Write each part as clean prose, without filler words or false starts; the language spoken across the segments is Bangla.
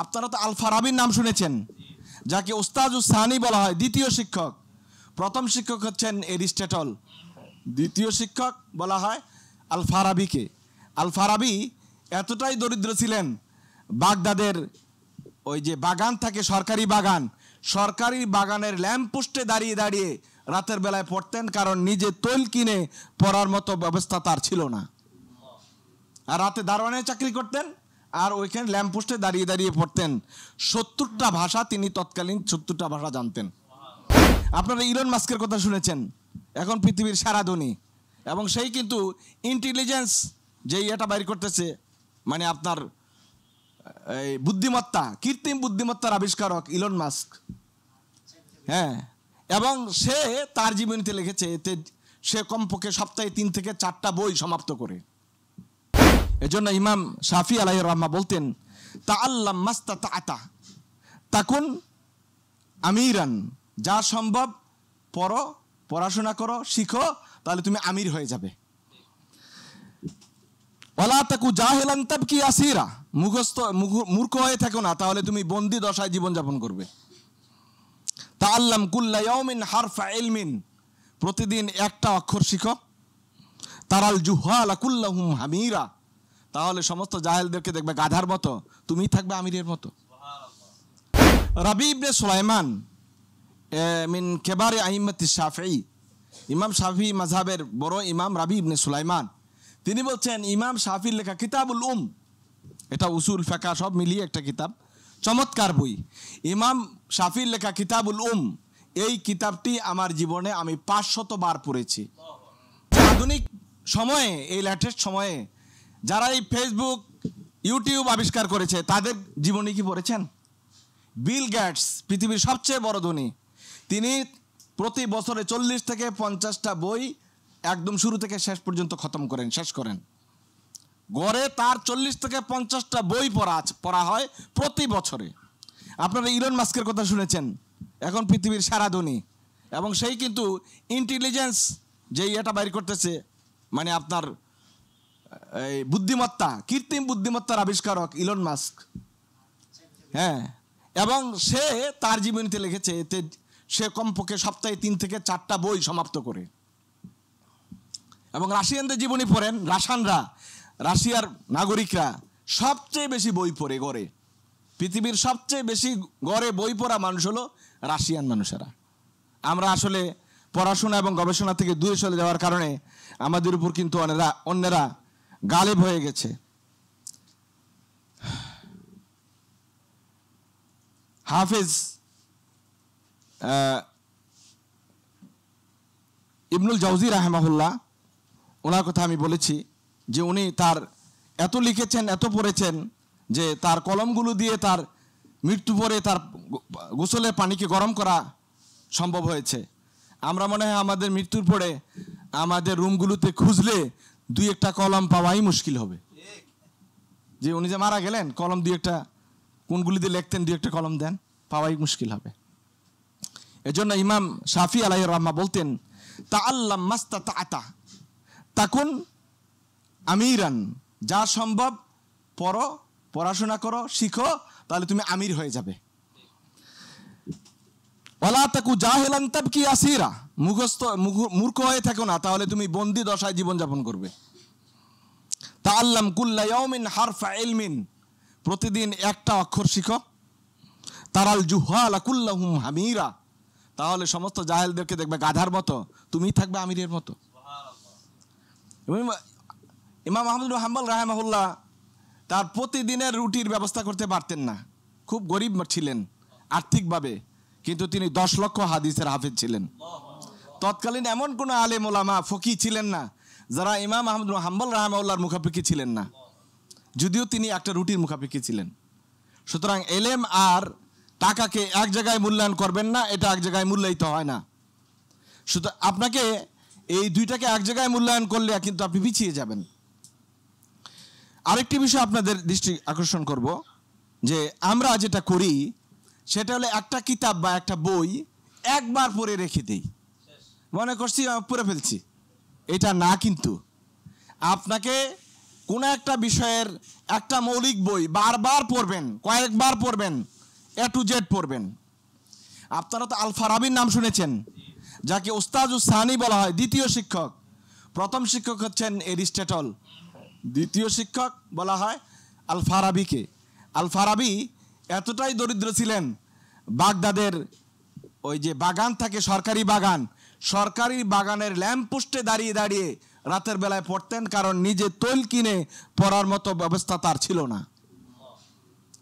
আপনারা তো আল ফারাবির নাম শুনেছেন, যাকে উস্তাজুস সানি বলা হয়, দ্বিতীয় শিক্ষক। প্রথম শিক্ষক হচ্ছেন এরিস্টটল, দ্বিতীয় শিক্ষক বলা হয় আল ফারাবিকে। আল ফারাবি এতটাই দরিদ্র ছিলেন, বাগদাদের ওই যে বাগান থাকে, সরকারি বাগানের ল্যাম্পপোস্টে দাঁড়িয়ে দাঁড়িয়ে রাতের বেলায় পড়তেন, কারণ নিজে তৈল কিনে পড়ার মতো ব্যবস্থা তার ছিল না। আর রাতে দারোয়ানের চাকরি করতেন, আর ওইখানে ল্যাম্পপোস্টে দাঁড়িয়ে দাঁড়িয়ে পড়তেন। 70টা ভাষা তিনি তৎকালীন 70টা ভাষা জানতেন। আপনারা ইলন মাস্কের কথা শুনেছেন, এখন পৃথিবীর সারা ধনী, এবং সেই কিন্তু ইন্টেলিজেন্স যেই এটা বাইর করতেছে, মানে আপনার এই বুদ্ধিমত্তা, কৃত্রিম বুদ্ধিমত্তার আবিষ্কারক ইলন মাস্ক। হ্যাঁ, এবং সে তার জীবনীতে লিখেছে, এতে সে কমপক্ষে সপ্তাহে 3 থেকে 4টা বই সমাপ্ত করে। এজন্য ইমাম শাফি আলাইহির রাহমা বলতেন, তাআল্লাম মাস্তাতা'তা তাকুন আমিরান, যা সম্ভব পড়ো, পড়াশোনা করো, শিখো, তাহলে তুমি আমির হয়ে যাবে। ওয়ালা তাকু জাহিলান তাবকি আসিরা, মূর্খ হয়ে থাকো না, তাহলে তুমি বন্দি দশায় জীবনযাপন করবে। তাআল্লাম কুল্লা ইয়াউমিন হারফা ইলমিন, প্রতিদিন একটা অক্ষর শিখো। তারাল জুহালা কুল্লাহুম হামিরা, তাহলে সমস্ত জাহেলদেরকে দেখবে গাধার মতো, তুমি থাকবে আমিরের মতো। রাবি ইবনে সুলাইমান মিন কেবারে আইম্মাতি শাফিঈ, ইমাম শাফি মাযহাবের বড় ইমাম রাবি ইবনে সুলাইমান, তিনি বলছেন ইমাম শাফির লেখা কিতাবুল এটা উসুল ফিকহ সব মিলিয়ে একটা কিতাব, চমৎকার বই। ইমাম শাফির লেখা কিতাবুল এই কিতাবটি আমার জীবনে আমি 500 বার পড়েছি। আধুনিক সময়ে, এই লেটেস্ট সময়ে যারা এই ফেসবুক ইউটিউব আবিষ্কার করেছে, তাদের জীবনী কি পড়েছেন? বিল গেটস, পৃথিবীর সবচেয়ে বড় ধনী, তিনি প্রতি বছরে 40 থেকে 50টা বই একদম শুরু থেকে শেষ পর্যন্ত শেষ করেন। গড়ে তার 40 থেকে 50টা বই পড়া হয় প্রতি বছরে। আপনারা ইলন মাস্কের কথা শুনেছেন, এখন পৃথিবীর সারা ধনী, এবং সেই কিন্তু ইন্টেলিজেন্স যেই এটা বাইর করতেছে, মানে আপনার এই বুদ্ধিমত্তা, কৃত্রিম বুদ্ধিমত্তার আবিষ্কারক ইলন মাস্ক। হ্যাঁ, এবং সে তার জীবনীতে লিখেছে, এতে সে কমপক্ষে সপ্তাহে 3 থেকে 4টা বই সমাপ্ত করে। এবং রাশিয়ানদের জীবনী পড়েন, রাশিয়ার নাগরিকরা সবচেয়ে বেশি বই পড়ে গড়ে, পৃথিবীর সবচেয়ে বেশি গড়ে বই পড়া মানুষ হলো রাশিয়ান মানুষেরা। আমরা আসলে পড়াশোনা এবং গবেষণা থেকে দূরে চলে যাওয়ার কারণে আমাদের উপর কিন্তু অন্যেরা গালেব হয়ে গেছে। হাফেজ ইবনুল জাওজি রাহিমাহুল্লাহ, ওনার কথা আমি বলেছি যে উনি তার এত লিখেছেন, এত পড়েছেন যে তার কলমগুলো দিয়ে তার মৃত্যু পরে তার গোসলের পানিকে গরম করা সম্ভব হয়েছে। আমরা মনে হয় আমাদের মৃত্যুর পরে আমাদের রুমগুলোতে খুঁজলে 2-1টা কলম পাওয়াই মুশকিল হবে। যে উনি যে মারা গেলেন, কলম 2-1টা কোনগুলি দিয়ে লিখতেন, 2-1টা কলম দেন, পাওয়াই মুশকিল হবে। এজন্য ইমাম শাফি আলাইহির রাহমা বলতেন, তাআল্লাম মাস্তাতা'তা তাকুন আমিরান, যা সম্ভব পড়ো, পড়াশোনা করো, শিখো, তাহলে তুমি আমির হয়ে যাবে। ওয়ালা তাকু জাহিলান তাবকি আসিরা, মূর্খ হয়ে থাকো না, তাহলে তুমি বন্দি দশায় জীবনযাপন করবে। তাআল্লাম কুল্লা ইয়াউমিন হারফা ইলমিন, প্রতিদিন একটা অক্ষর শিখো। তারাল জুহালা কুল্লাহুম হামিরা, তাহলে সমস্ত জাহেলদেরকে দেখবে গাধার মতো, তুমি থাকবে আমিরের মতো। ইমাম আহমদ বিন হাম্বল রাহিমাহুল্লাহ তার প্রতিদিনের রুটির ব্যবস্থা করতে পারতেন না, খুব গরিব ছিলেন আর্থিকভাবে, কিন্তু তিনি 10 লক্ষ হাদিসের হাফেজ ছিলেন। তৎকালীন এমন কোন আলেম ওলামা ফকি ছিলেন না যারা ইমাম আহমদ বিন হাম্বল রাহিমাহুল্লাহর মুখাপেক্ষী ছিলেন না, যদিও তিনি একটা রুটির মুখাপেক্ষী ছিলেন। সুতরাং এলেম আর টাকাকে এক জায়গায় মূল্যায়ন করবেন না, এটা এক জায়গায় মূল্যায়িত হয় না। সুতরাং আপনাকে এই দুইটাকে এক জায়গায় মূল্যায়ন করলে কিন্তু আপনি পিছিয়ে যাবেন। আরেকটি বিষয় আপনাদের দৃষ্টি আকর্ষণ করব, যে আমরা যেটা করি সেটা হলো একটা কিতাব বা একটা বই একবার পড়ে রেখে দেই, মনে করছি পড়ে ফেলছি। এটা না, কিন্তু আপনাকে কোনো একটা বিষয়ের একটা মৌলিক বই বারবার পড়বেন, কয়েকবার পড়বেন, A to Z পড়বেন। আপনারা তো আল ফারাবির নাম শুনেছেন, যাকে উস্তাজুস সানি বলা হয়, দ্বিতীয় শিক্ষক। প্রথম শিক্ষক হচ্ছেন এরিস্টটল, দ্বিতীয় শিক্ষক বলা হয় আল ফারাবিকে। আল ফারাবি এতটাই দরিদ্র ছিলেন, বাগদাদের ওই যে বাগান থাকে, সরকারি বাগানের ল্যাম্পপোস্টে দাঁড়িয়ে দাঁড়িয়ে রাতের বেলায় পড়তেন, কারণ নিজে তৈল কিনে পড়ার মতো ব্যবস্থা তার ছিল না।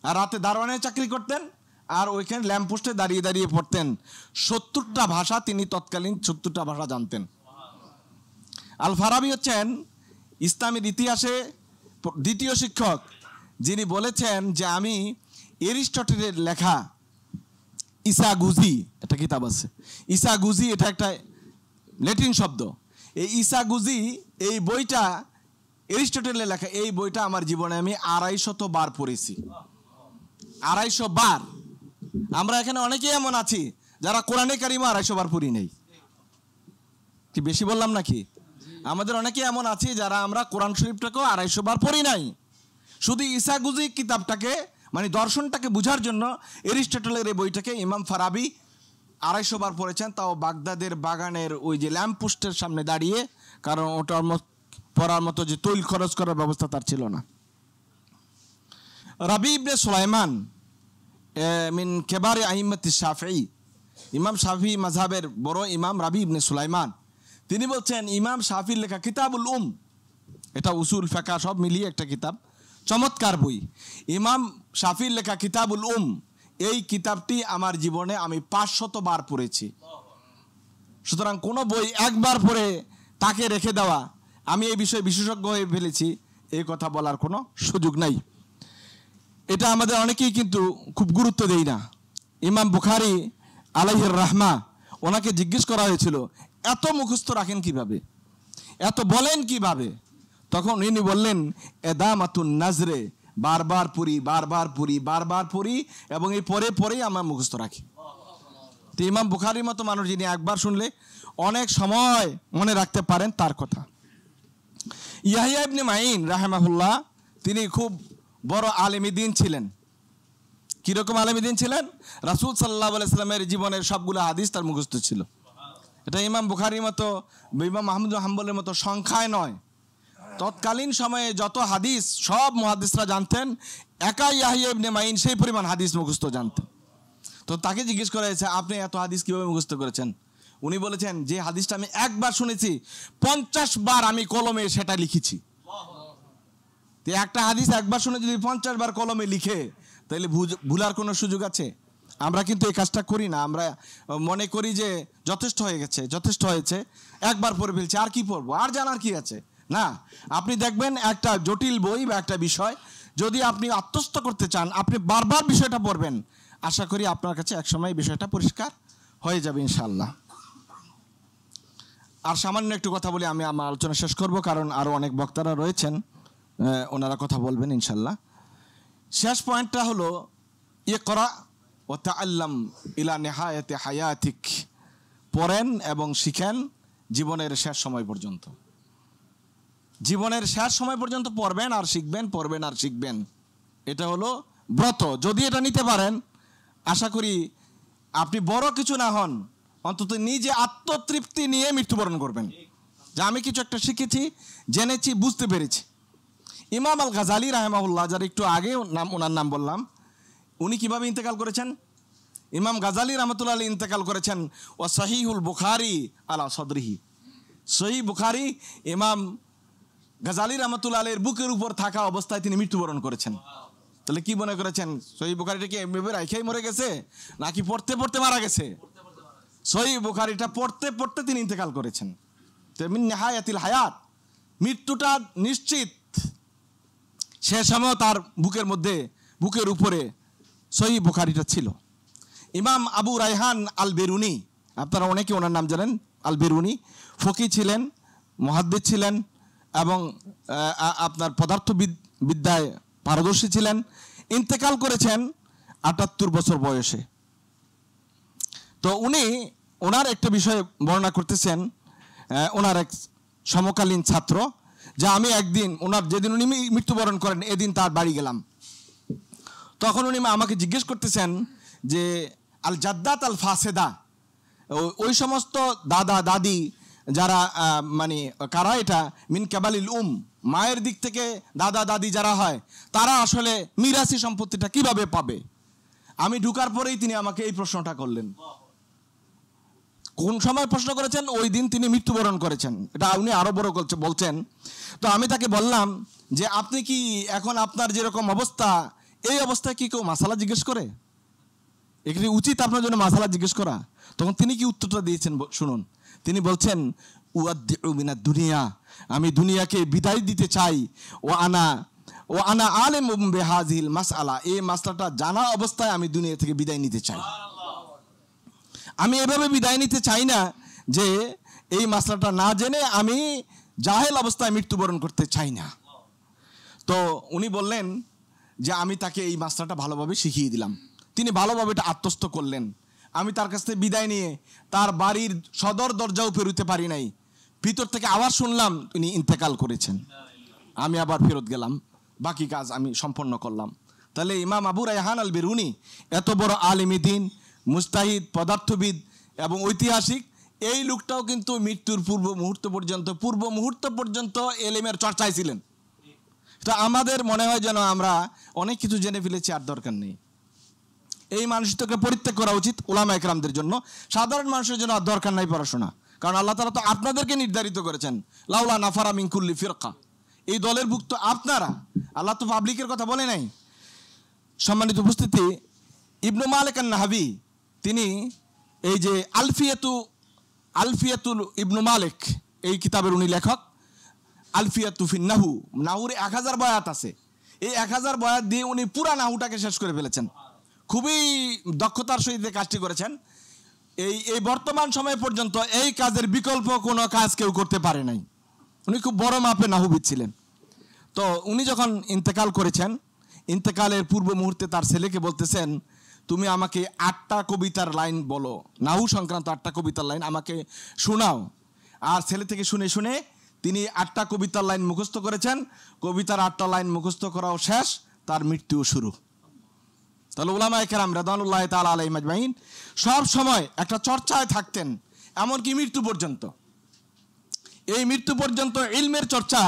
আর রাতে দারোয়ানের চাকরি করতেন, আর ওইখানে ল্যাম্পপোস্টে দাঁড়িয়ে দাঁড়িয়ে পড়তেন। 70টা ভাষা তিনি তৎকালীন 70টা ভাষা জানতেন। আল ফারাবি হচ্ছেন ইসলামের ইতিহাসে দ্বিতীয় শিক্ষক, যিনি বলেছেন যে আমি এরিস্টটলের লেখা ইসাগুজি, একটা কিতাব আছে ইসাগুজি, এটা একটা ল্যাটিন শব্দ। এই ইসাগুজি, এই বইটা এরিস্টটলের লেখা, এই বইটা আমার জীবনে আমি 250 বার পড়েছি। 250 বার। আমরা এখানে অনেকেই এমন আছি যারা কোরআনে কারিমা 250 বার পড়ি নেই। কি বেশি বললাম নাকি? আমাদের অনেকে এমন আছি যারা আমরা কোরআন শরীফটাকেও 250 বার পড়ি নাই। শুধু ইসাগুজি কিতাবটাকে, মানে দর্শনটাকে বোঝার জন্য এরিস্টটলের এই বইটাকে ইমাম ফারাবি 250 বার পড়েছেন, তাও বাগদাদের বাগানের ওই যে ল্যাম্পপোস্টের সামনে দাঁড়িয়ে, কারণ ওটার পড়ার মতো যে তৈল খরচ করার ব্যবস্থা তার ছিল না। রাবি ইবনে সুলাইমান মিন কেবারে আইম্মাতিশ শাফিঈ, ইমাম শাফিঈ মাযহাবের বড় ইমাম রাবি ইবনে সুলাইমান, তিনি বলছেন ইমাম শাফিঈর লেখা কিতাবুল এটা উসুল ফিকহ সব মিলিয়ে একটা কিতাব, চমৎকার বই। ইমাম শাফিঈর লেখা কিতাবুল এই কিতাবটি আমার জীবনে আমি 500 বার পড়েছি। সুতরাং কোনো বই একবার পড়ে তাকে রেখে দেওয়া, আমি এই বিষয়ে বিশেষজ্ঞ হয়ে ফেলেছি, এই কথা বলার কোনো সুযোগ নাই। এটা আমাদের অনেকেই কিন্তু খুব গুরুত্ব দেই না। ইমাম বুখারী আলাইহির রাহমা, ওনাকে জিজ্ঞেস করা হয়েছিল এত মুখস্থ রাখেন কিভাবে, এত বলেন কিভাবে? তখন ইনি বললেন এদামাতুন নাজরে, বারবার পড়ি এবং এই পরেই আমরা মুখস্থ রাখি। তো ইমাম বুখারীর মতো মানুষ, যিনি একবার শুনলে অনেক সময় মনে রাখতে পারেন, তার কথা। ইয়াহইয়া ইবনে মাঈন রাহিমাহুল্লাহ, তিনি খুব বড় আলেমী দ্বীন ছিলেন। কিরকম আলেমী দ্বীন ছিলেন? রাসূল সাল্লাল্লাহু আলাইহি সাল্লামের জীবনের সবগুলো হাদিস তার মুখস্থ ছিল। এটা ইমাম বুখারীর মতো, ইমাম আহমদ হাম্বলের মতো সংখ্যায় নয়। তৎকালীন সময়ে যত হাদিস সব মুহাদ্দিসরা জানতেন, একাই ইয়াহইয়া ইবনে মাঈন সেই পরিমাণ হাদিস মুখস্থ জানতেন। তো তাকে জিজ্ঞেস করা হয়েছে, আপনি এত হাদিস কিভাবে মুখস্থ করেছেন? উনি বলেছেন, যে হাদিসটা আমি একবার শুনেছি 50 বার আমি কলমে সেটা লিখেছি। তো একটা হাদিস একবার শুনে যদি 50 বার কলমে লিখে, তাহলে ভুলার কোনো সুযোগ আছে? আমরা কিন্তু এই কাজটা করি না। আমরা মনে করি যে যথেষ্ট হয়েছে, একবার পড়ে ফেলছি, আর কি পড়বো, আর জানার কি আছে? না, আপনি দেখবেন একটা জটিল বই বা একটা বিষয় যদি আপনি আত্মস্থ করতে চান, আপনি বারবার বিষয়টা পড়বেন, আশা করি আপনার কাছে একসময় বিষয়টা পরিষ্কার হয়ে যাবে ইনশাআল্লাহ। আর সামান্য একটু কথা বলে আমি আমার আলোচনা শেষ করব, কারণ আরও অনেক বক্তারা রয়েছেন, ওনারা কথা বলবেন ইনশাআল্লাহ। শেষ পয়েন্টটা হলো ইকরা ওয়া তাআল্লাম ইলা নিহায়াতি হায়াতিক, পড়েন এবং শিখেন জীবনের শেষ সময় পর্যন্ত। জীবনের শেষ সময় পর্যন্ত পড়বেন আর শিখবেন, এটা হলো ব্রত। যদি এটা নিতে পারেন, আশা করি আপনি বড় কিছু না হন, অন্তত নিজে আত্মতৃপ্তি নিয়ে মৃত্যুবরণ করবেন, যে আমি কিছু একটা শিখেছি, জেনেছি, বুঝতে পেরেছি। ইমাম আল গাজালি রাহিমাহুল্লাহ, যার একটু আগে ওনার নাম বললাম, উনি কিভাবে ইন্তেকাল করেছেন? ইমাম গাজালি রহমতুল্লাহ আলাইহি ইন্তেকাল করেছেন ও সহিহুল বুখারী আলা সদরিহি, সহিহ বুখারী ইমাম গাজালি রহমতুল্লাহ আলাইহির বুকের উপর থাকা অবস্থায় তিনি মৃত্যুবরণ করেছেন। তাহলে কি মনে করেছেন, সহিহ বুখারীটা কি এমনি রাইখাই মরে গেছে, নাকি পড়তে পড়তে মারা গেছে? সহিহ বুখারীটা পড়তে পড়তে তিনি ইন্তেকাল করেছেন। মিন নিহায়াতিল হায়াত, মৃত্যুটা নিশ্চিত। সে সময় তার বুকের উপরে সহিহ বুখারীটা ছিল। ইমাম আবু রায়হান আল বেরুনি, আপনারা অনেকে ওনার নাম জানেন, আল বেরুনি ফকি ছিলেন, মুহাদ্দিস ছিলেন এবং আপনার পদার্থবিদ্যায় পারদর্শী ছিলেন। ইন্তেকাল করেছেন 78 বছর বয়সে। তো উনি ওনার একটা বিষয়ে বর্ণনা করতেছেন, ওনার এক সমকালীন ছাত্র, যে আমি একদিন ওনার যেদিন উনি মৃত্যুবরণ করেন এদিন তার বাড়ি গেলাম। তখন উনি আমাকে জিজ্ঞেস করতেছেন যে আল জাদ্দাত আল ফাসেদা, ওই সমস্ত দাদা দাদি যারা মানে কারা এটা মিন কাবালিল মায়ের দিক থেকে দাদা দাদি যারা হয় তারা আসলে মিরাসি সম্পত্তিটা কিভাবে পাবে। আমি ঢুকার পরেই তিনি আমাকে এই প্রশ্নটা করলেন। কোন সময় প্রশ্ন করেছেন? ওই দিন তিনি মৃত্যুবরণ করেছেন, এটা উনি আরো বড় বলছেন। তো আমি তাকে বললাম যে আপনি কি এখন আপনার যেরকম অবস্থা এই অবস্থায় কি কেউ মাসালা জিজ্ঞেস করে? এখানে উচিত আপনার জন্য মাসালা জিজ্ঞেস করা? তখন তিনি কি উত্তরটা দিয়েছেন শুনুন। তিনি বলছেন উয়াদ্দিউ মিনাদ দুনিয়া, আমি দুনিয়াকে বিদায় দিতে চাই। ও আনা আলিমুম বিহাযিহিল মাসআলা, এই মাসলাটা জানা অবস্থায় আমি দুনিয়া থেকে বিদায় নিতে চাই। আমি এভাবে বিদায় নিতে চাই না যে এই মাসলাটা না জেনে আমি জাহেল অবস্থায় মৃত্যুবরণ করতে চাই না। তো উনি বললেন যে আমি তাকে এই মাসলাটা ভালোভাবে শিখিয়ে দিলাম। তিনি ভালোভাবে এটা আত্মস্থ করলেন। আমি তার কাছ থেকে বিদায় নিয়ে তার বাড়ির সদর দরজাও পেরোতে পারি নাই, ভিতর থেকে আবার শুনলাম তিনি ইন্তেকাল করেছেন। আমি আবার ফেরত গেলাম, বাকি কাজ আমি সম্পন্ন করলাম। তাহলে ইমাম আবু রায়হান আল বিরুনি এত বড় আলিম দ্বীন, মুস্তাহিদ, পদার্থবিদ এবং ঐতিহাসিক, এই লোকটাও কিন্তু মৃত্যুর পূর্ব মুহূর্ত পর্যন্ত এলেমের চর্চায় ছিলেন। এটা আমাদের মনে হয় যেন আমরা অনেক কিছু জেনে ফেলেছি, আর দরকার নেই। এই মানসিকতাকে পরিত্যাগ করা উচিত উলামা একরামদের জন্য। সাধারণ মানুষের জন্য আর দরকার নাই পড়াশোনা, কারণ আল্লাহ তাআলা তো আপনাদেরকে নির্ধারিত করেছেন লাউলা নাফারা মিন কুল্লি ফিরকা, এই দলের ভুক্ত আপনারা। আল্লাহ তো পাবলিকের কথা বলে নাই। সম্মানিত উপস্থিতি, ইবনু মালিক আন-নাহবি তিনি এই যে আলফিয়াতুল ইবনু মালিক এই কিতাবের উনি লেখক। আলফিয়াতু ফিন নাহুর 1000 বয়াত আছে। এই 1000 বয়াত দিয়ে উনি পুরা নাহুটাকে শেষ করে ফেলেছেন। খুবই দক্ষতার সহিত কাজটি করেছেন। এই বর্তমান সময় পর্যন্ত এই কাজের বিকল্প কোনো কাজ কেউ করতে পারে নাই। উনি খুব বড় মাপে নাহুবিদ ছিলেন। তো উনি যখন ইন্তেকাল করেছেন, ইন্তেকালের পূর্ব মুহূর্তে তার ছেলেকে বলতেছেন, তুমি আমাকে 8টা কবিতার লাইন বলো, নাহু সংক্রান্ত 8টা কবিতার লাইন আমাকে শোনাও। আর ছেলে থেকে শুনে শুনে তিনি 8টা কবিতার লাইন মুখস্থ করেছেন। কবিতার 8টা লাইন মুখস্থ করাও শেষ, তার মৃত্যুও শুরু। তাহলে উলামায়ে কেরাম রাদিয়াল্লাহু তাআলা আলাইহিম আজমাইন সব সময় একটা চর্চায় থাকতেন, এমনকি মৃত্যু পর্যন্ত। এই মৃত্যু পর্যন্ত ইলমের চর্চা,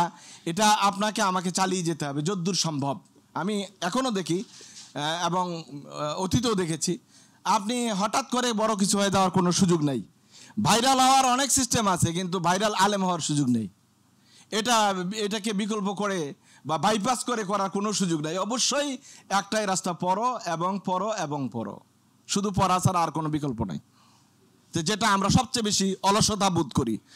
এটা আপনাকে আমাকে চালিয়ে যেতে হবে যদ্দূর সম্ভব। আমি এখনো দেখি এবং অতীতেও দেখেছি, আপনি হঠাৎ করে বড় কিছু হয়ে যাওয়ার কোনো সুযোগ নেই। ভাইরাল হওয়ার অনেক সিস্টেম আছে, কিন্তু ভাইরাল আলেম হওয়ার সুযোগ নেই। এটাকে বিকল্প করে বা বাইপাস করে করার কোনো সুযোগ নেই। অবশ্যই একটাই রাস্তা, পড়ো এবং পড়ো এবং পড়ো, শুধু পড়া ছাড়া আর কোনো বিকল্প নাই। যেটা আমরা সবচেয়ে বেশি অলসতা বোধ করি।